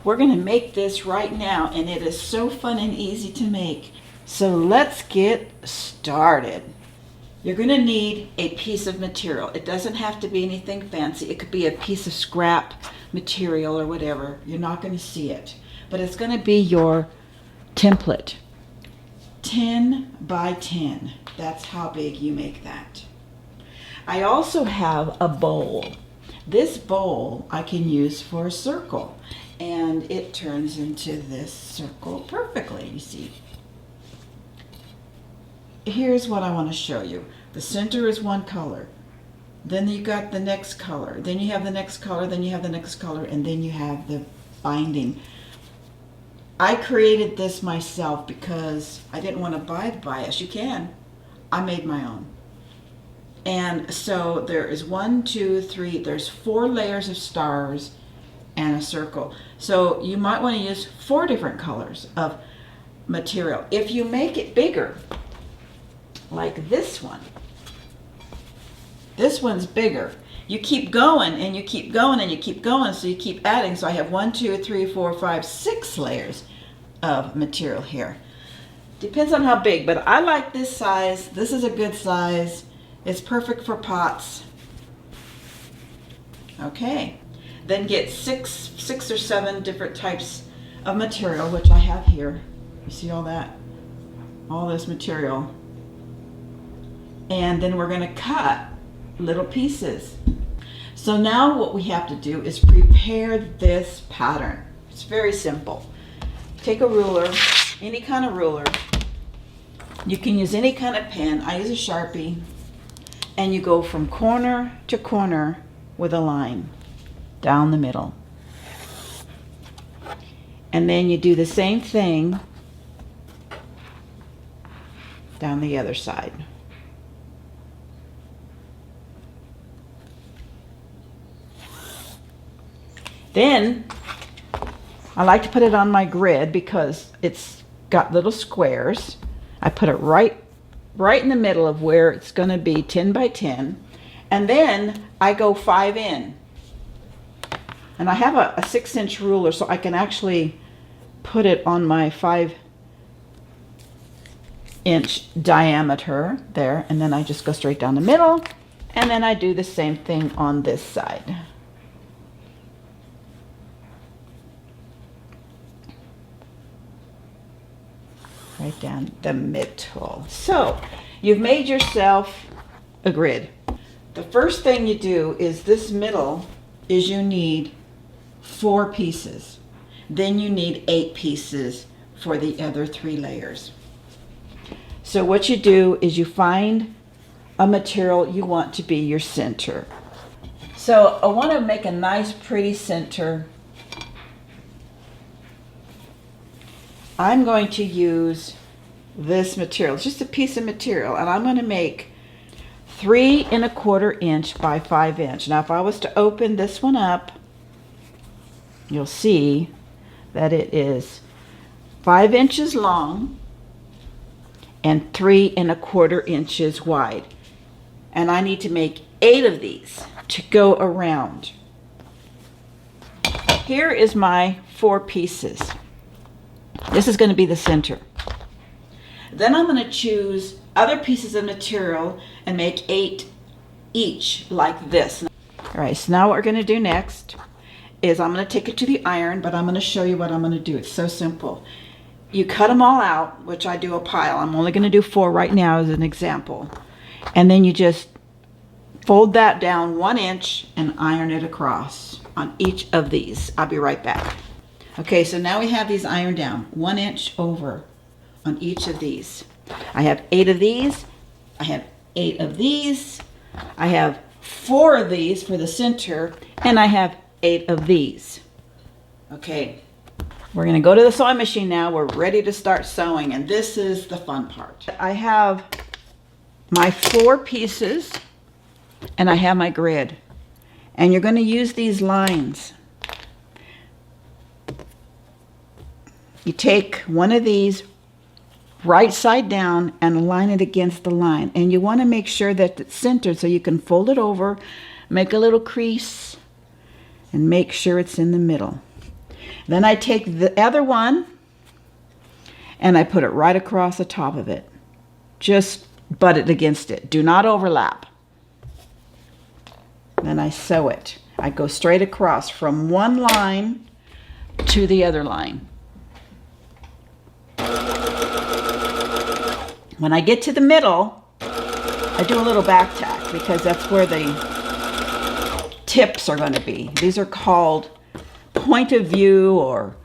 We're going to make this right now, and it is so fun and easy to make. So let's get started. You're going to need a piece of material. It doesn't have to be anything fancy. It could be a piece of scrap material or whatever. You're not going to see it, but it's going to be your template. 10 by 10. That's how big you make that. I also have a bowl. This bowl I can use for a circle, and it turns into this circle perfectly, you see. Here's what I want to show you. The center is one color. Then you got the next color. Then you have the next color. Then you have the next color. And then you have the binding. I created this myself because I didn't want to buy the bias. You can. I made my own. And so there is 1, 2, 3. There's 4 layers of stars and a circle. So you might want to use 4 different colors of material. If you make it bigger, like this one. This one's bigger. You keep going and you keep going and you keep going, so you keep adding. So I have 1, 2, 3, 4, 5, 6 layers of material here. Depends on how big, but I like this size. This is a good size. It's perfect for pots. Okay. Then get six or 7 different types of material, which I have here. You see all that? All this material. And then we're going to cut little pieces. So now what we have to do is prepare this pattern. It's very simple. Take a ruler, any kind of ruler. You can use any kind of pen. I use a Sharpie. And you go from corner to corner with a line down the middle. And then you do the same thing down the other side. Then I like to put it on my grid because it's got little squares. I put it right in the middle of where it's going to be 10 by 10. And then I go 5 in. And I have a 6-inch ruler, so I can actually put it on my 5-inch diameter there. And then I just go straight down the middle. And then I do the same thing on this side. Right down the middle. So you've made yourself a grid. The first thing you do is this middle is you need 4 pieces. Then you need 8 pieces for the other 3 layers. So what you do is you find a material you want to be your center. So I want to make a nice pretty center. I'm going to use this material. It's just a piece of material, and I'm going to make 3 1/4 inch by 5 inch. Now if I was to open this one up, you'll see that it is 5 inches long and 3 1/4 inches wide. And I need to make 8 of these to go around. Here is my 4 pieces. This is going to be the center. Then I'm going to choose other pieces of material and make 8 each like this. All right, so now what we're going to do next is I'm going to take it to the iron, but I'm going to show you what I'm going to do. It's so simple. You cut them all out, which I do a pile. I'm only going to do 4 right now as an example. And then you just fold that down 1 inch and iron it across on each of these. I'll be right back. Okay, so now we have these ironed down 1 inch over on each of these. I have 8 of these. I have 8 of these. I have 4 of these for the center, and I have 8 of these. Okay, we're going to go to the sewing machine now. We're ready to start sewing, and this is the fun part. I have my 4 pieces, and I have my grid. And you're going to use these lines. You take one of these right side down and line it against the line. And you want to make sure that it's centered so you can fold it over, make a little crease, and make sure it's in the middle. Then I take the other one and I put it right across the top of it. Just butt it against it. Do not overlap. Then I sew it. I go straight across from one line to the other line. When I get to the middle, I do a little back tack because that's where the tips are going to be. These are called point of view or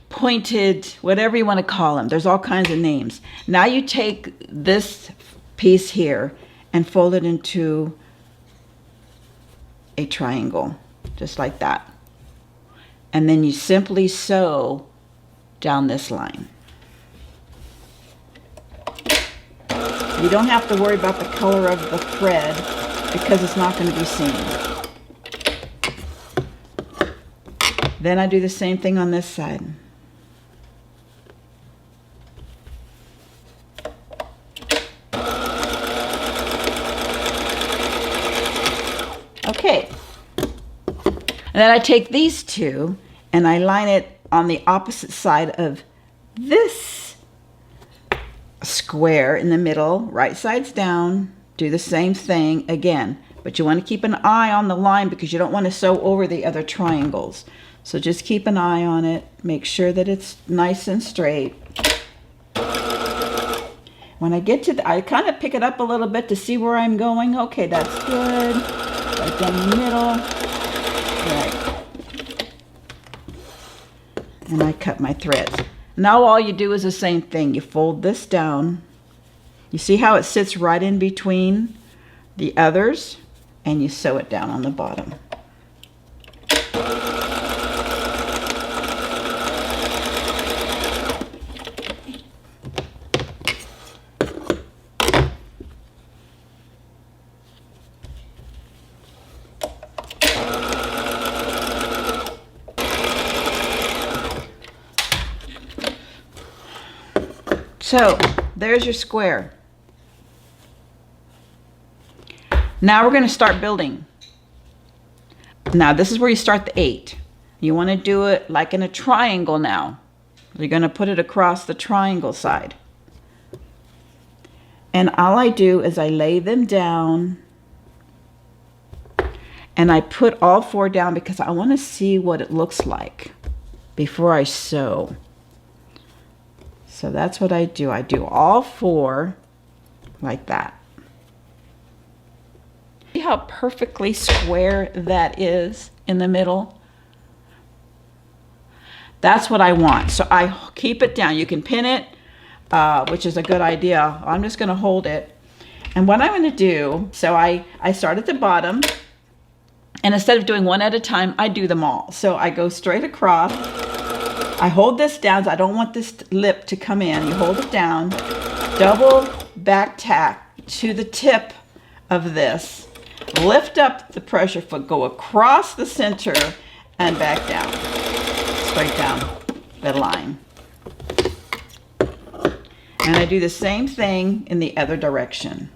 pointed, whatever you want to call them. There's all kinds of names. Now you take this piece here and fold it into a triangle, just like that. And then you simply sew down this line. You don't have to worry about the color of the thread because it's not going to be seen. Then I do the same thing on this side. Okay. And then I take these two and I line it on the opposite side of this square in the middle, right sides down. Do the same thing again, but you want to keep an eye on the line because you don't want to sew over the other triangles. So just keep an eye on it. Make sure that it's nice and straight. When I get to I kind of pick it up a little bit to see where I'm going. Okay, that's good. Right down the middle. Right. And I cut my threads. Now all you do is the same thing. You fold this down. You see how it sits right in between the others, and you sew it down on the bottom. So there's your square. Now we're going to start building. Now this is where you start the 8. You want to do it like in a triangle now. You're going to put it across the triangle side. And all I do is I lay them down and I put all 4 down because I want to see what it looks like before I sew. So that's what I do. I do all 4 like that. See how perfectly square that is in the middle? That's what I want. So I keep it down. You can pin it, which is a good idea. I'm just going to hold it. And what I'm going to do, so I start at the bottom, and instead of doing one at a time, I do them all. So I go straight across. I hold this down, so I don't want this lip to come in. You hold it down, double back tack to the tip of this, lift up the pressure foot, go across the center and back down, straight down the line. And I do the same thing in the other direction.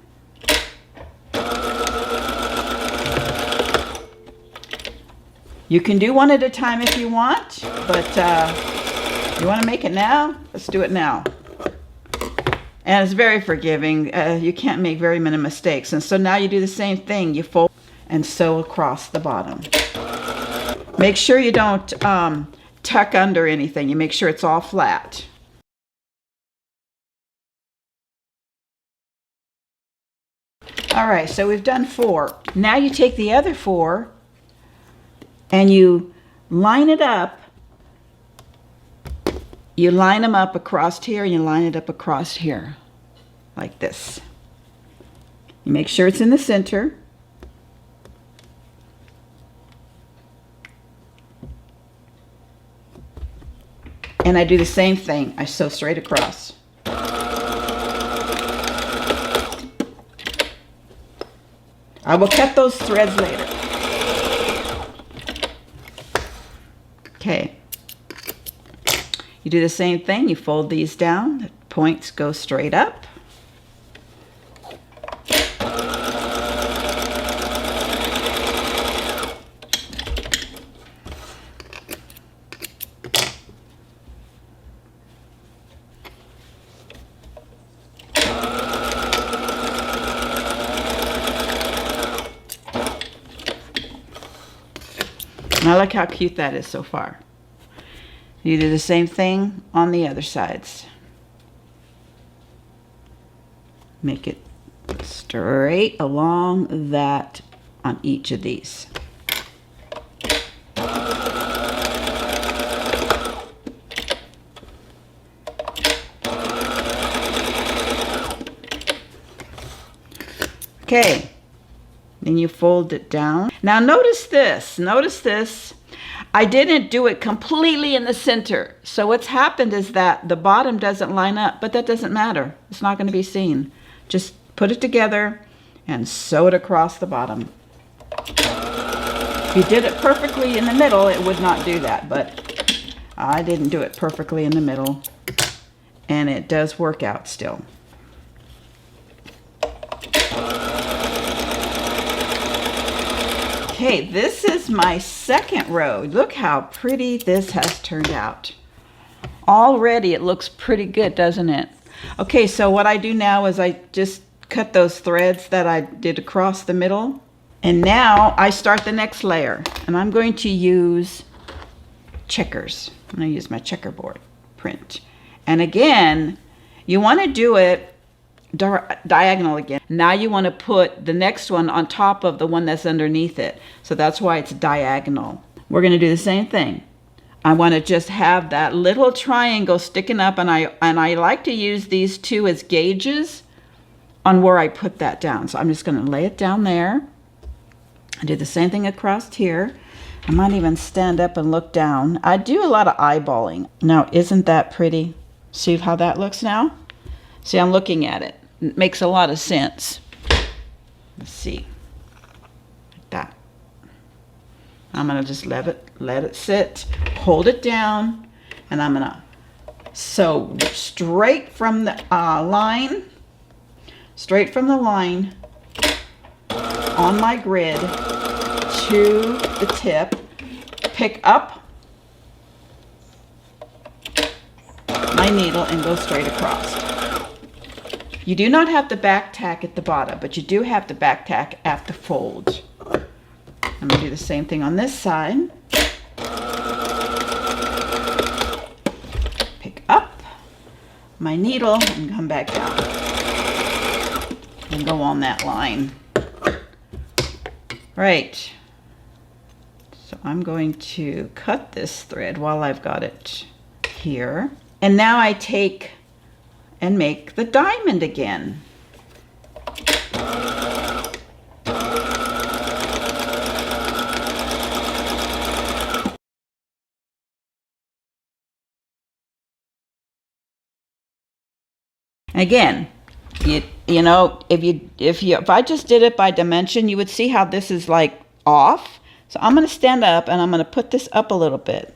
You can do one at a time if you want, but you want to make it now? Let's do it now. And it's very forgiving. You can't make very many mistakes. And so now you do the same thing. You fold and sew across the bottom. Make sure you don't tuck under anything. You make sure it's all flat. All right, so we've done 4. Now you take the other 4 and you line it up. You line them up across here and you line it up across here like this. You make sure it's in the center. And I do the same thing. I sew straight across. I will cut those threads later. Okay. You do the same thing. You fold these down. The points go straight up. Now look how cute that is so far. You do the same thing on the other sides. Make it straight along that on each of these. Okay, then you fold it down. Now notice this, I didn't do it completely in the center. So what's happened is that the bottom doesn't line up, but that doesn't matter. It's not going to be seen. Just put it together and sew it across the bottom. If you did it perfectly in the middle, it would not do that, but I didn't do it perfectly in the middle, and it does work out still. Okay, this is my second row. Look how pretty this has turned out. Already it looks pretty good, doesn't it? Okay, so what I do now is I just cut those threads that I did across the middle. And now I start the next layer. And I'm going to use checkers. I'm going to use my checkerboard print. And again, you want to do it diagonal again. Now you want to put the next one on top of the one that's underneath it. So that's why it's diagonal. We're going to do the same thing. I want to just have that little triangle sticking up, and I like to use these two as gauges on where I put that down. So I'm just going to lay it down there. I do the same thing across here. I might even stand up and look down. I do a lot of eyeballing. Now, isn't that pretty? See how that looks now? See, I'm looking at it. It makes a lot of sense. Let's see. Like that. I'm going to just let it sit, hold it down, and I'm going to sew straight from the line on my grid to the tip, pick up my needle and go straight across. You do not have to back tack at the bottom, but you do have to back tack at the fold. I'm going to do the same thing on this side. Pick up my needle and come back down. And go on that line. Right. So I'm going to cut this thread while I've got it here. And now I take and make the diamond again. Again, you know, if I just did it by dimension, you would see how this is like off. So I'm going to stand up and I'm going to put this up a little bit.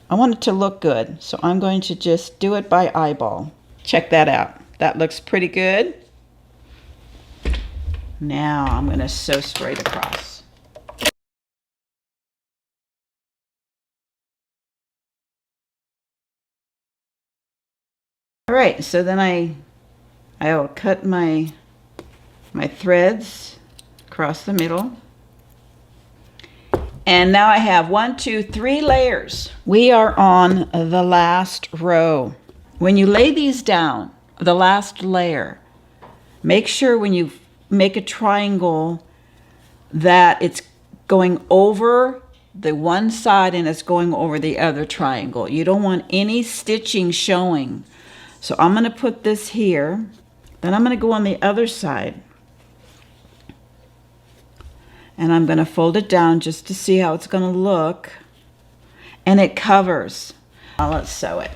I want it to look good, so I'm going to just do it by eyeball. Check that out. That looks pretty good. Now I'm going to sew straight across. All right, so then I will cut my threads across the middle. And now I have 1, 2, 3 layers. We are on the last row. When you lay these down, the last layer, make sure when you make a triangle that it's going over the one side and it's going over the other triangle. You don't want any stitching showing. So I'm going to put this here. Then I'm going to go on the other side. And I'm going to fold it down just to see how it's going to look. And it covers. Now let's sew it.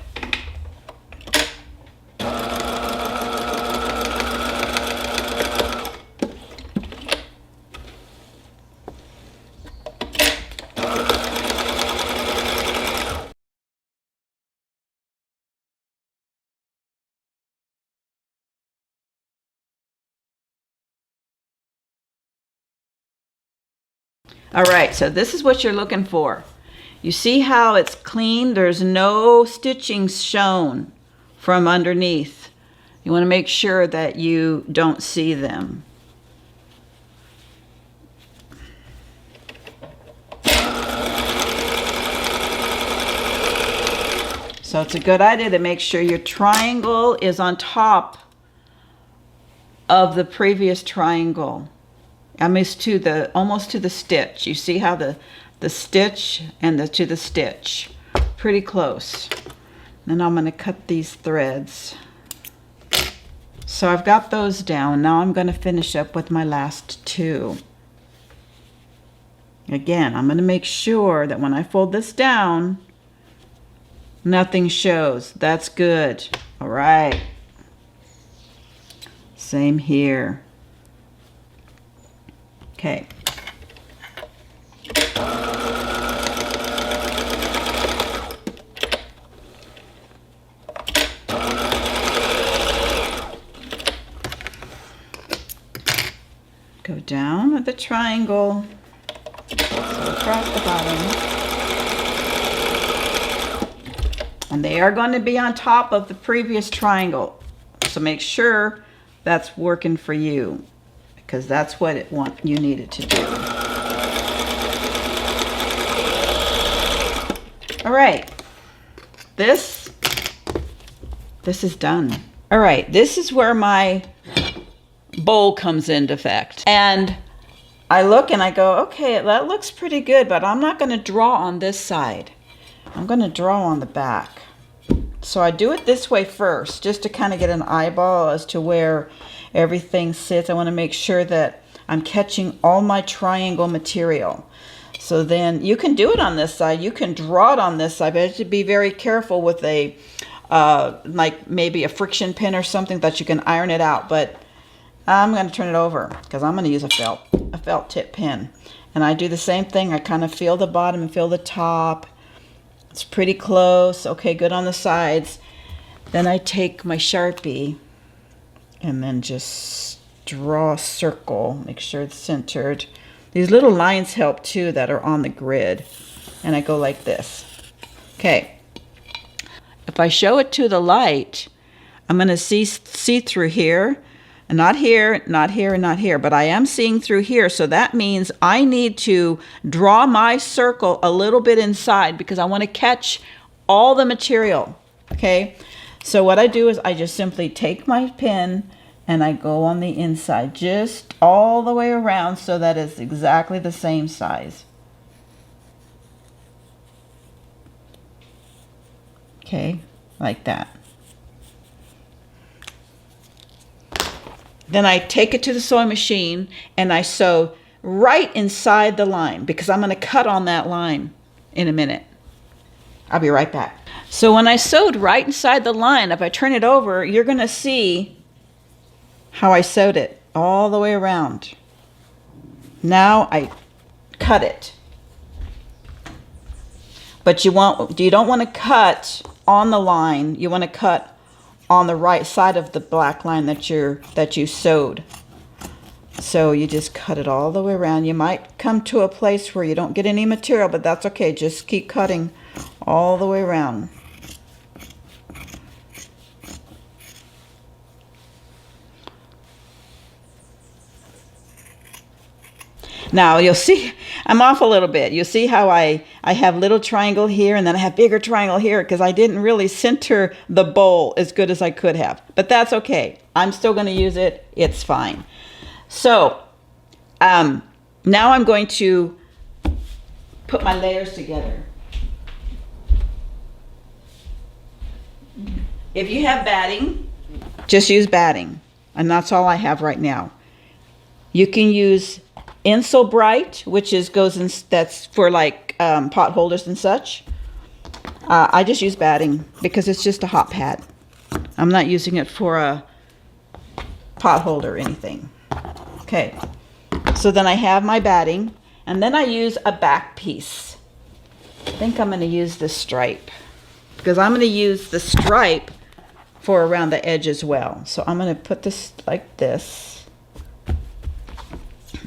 All right, so this is what you're looking for. You see how it's clean? There's no stitching shown from underneath. You want to make sure that you don't see them. So it's a good idea to make sure your triangle is on top of the previous triangle. Almost to the stitch. You see how the stitch and to the stitch. Pretty close. Then I'm going to cut these threads. So I've got those down. Now I'm going to finish up with my last two. Again, I'm going to make sure that when I fold this down, nothing shows. That's good. All right. Same here. Okay. Go down with the triangle, so across the bottom. And they are going to be on top of the previous triangle. So make sure that's working for you, because that's what you need it to do. All right, this is done. All right, this is where my bowl comes into effect. And I look and I go, okay, that looks pretty good, but I'm not going to draw on this side. I'm going to draw on the back. So I do it this way first, just to kind of get an eyeball as to where everything sits. I want to make sure that I'm catching all my triangle material. So then you can do it on this side. You can draw it on this side, but you have to be very careful with a, like maybe a friction pin or something that you can iron it out. But I'm going to turn it over because I'm going to use a felt tip pin. And I do the same thing. I kind of feel the bottom and feel the top. It's pretty close. Okay, good on the sides. Then I take my Sharpie and then just draw a circle. Make sure it's centered. These little lines help too that are on the grid. And I go like this. Okay. If I show it to the light, I'm going to see through here. And not here, not here, and not here. But I am seeing through here. So that means I need to draw my circle a little bit inside because I want to catch all the material. Okay. So what I do is I just simply take my pin and I go on the inside just all the way around so that it's exactly the same size. Okay. Like that. Then I take it to the sewing machine and I sew right inside the line because I'm going to cut on that line in a minute. I'll be right back. So when I sewed right inside the line, if I turn it over, you're going to see how I sewed it all the way around. Now I cut it. But you don't want to cut on the line. You want to cut on the right side of the black line that you sewed. So you just cut it all the way around. You might come to a place where you don't get any material, but that's okay. Just keep cutting all the way around. Now you'll see, I'm off a little bit. You'll see how I have little triangle here and then I have bigger triangle here because I didn't really center the bowl as good as I could have. But that's okay. I'm still going to use it. It's fine. So now I'm going to put my layers together. If you have batting, just use batting. And that's all I have right now. You can use Insul Bright, which that's for like pot holders and such. I just use batting because it's just a hot pad. I'm not using it for a pot holder or anything. Okay, so then I have my batting, and then I use a back piece. I think I'm going to use this stripe because I'm going to use the stripe for around the edge as well. So I'm going to put this like this.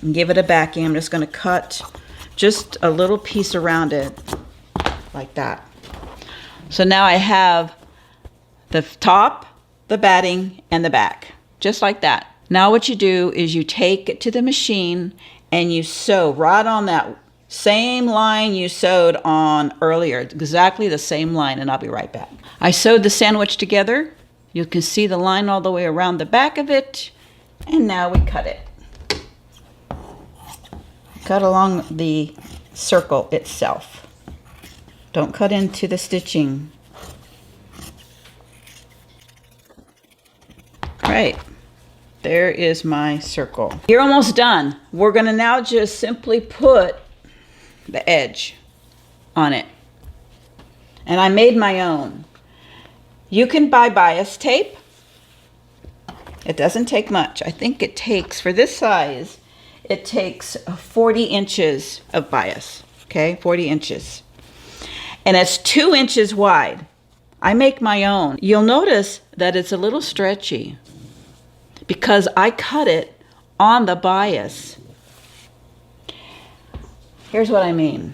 And give it a backing. I'm just going to cut just a little piece around it like that. So now I have the top, the batting, and the back, just like that. Now what you do is you take it to the machine and you sew right on that Same line you sewed on earlier, exactly the same line, and I'll be right back. I sewed the sandwich together. You can see the line all the way around the back of it, and now we cut it. Cut along the circle itself. Don't cut into the stitching. Right, there is my circle. You're almost done. We're gonna now just simply put the edge on it. And I made my own. You can buy bias tape. It doesn't take much. I think it takes, for this size, it takes 40 inches of bias, okay, 40 inches. And it's 2 inches wide. I make my own. You'll notice that it's a little stretchy because I cut it on the bias. Here's what I mean.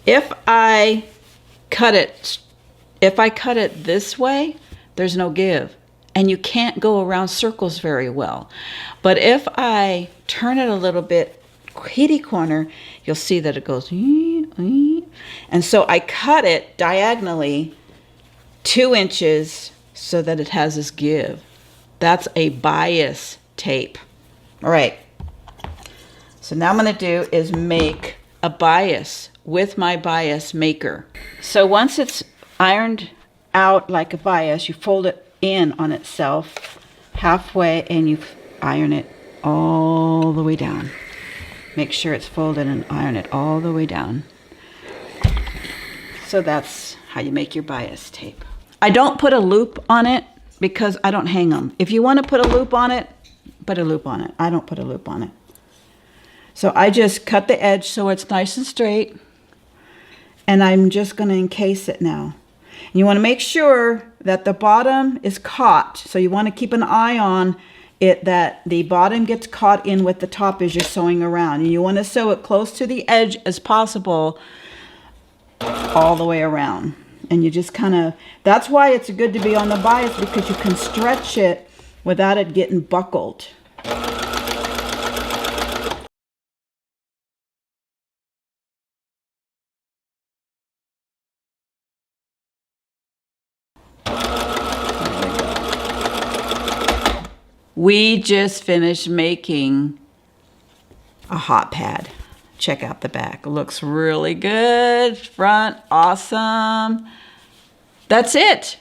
If I cut it this way, there's no give. And you can't go around circles very well. But if I turn it a little bit kitty corner, you'll see that it goes, and so I cut it diagonally 2 inches so that it has this give. That's a bias tape. All right, so now I'm going to do is make a bias with my bias maker. So once it's ironed out like a bias, you fold it in on itself halfway and you iron it all the way down. Make sure it's folded and iron it all the way down. So that's how you make your bias tape. I don't put a loop on it because I don't hang them. If you want to put a loop on it, put a loop on it. I don't put a loop on it. So I just cut the edge so it's nice and straight. And I'm just going to encase it now. And you want to make sure that the bottom is caught. So you want to keep an eye on it, that the bottom gets caught in with the top as you're sewing around. And you want to sew it close to the edge as possible all the way around. And you just kind of, that's why it's good to be on the bias, because you can stretch it without it getting buckled. We just finished making a hot pad. Check out the back. It looks really good. Front, awesome. That's it.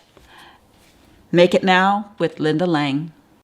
Make it now with Linda Lang.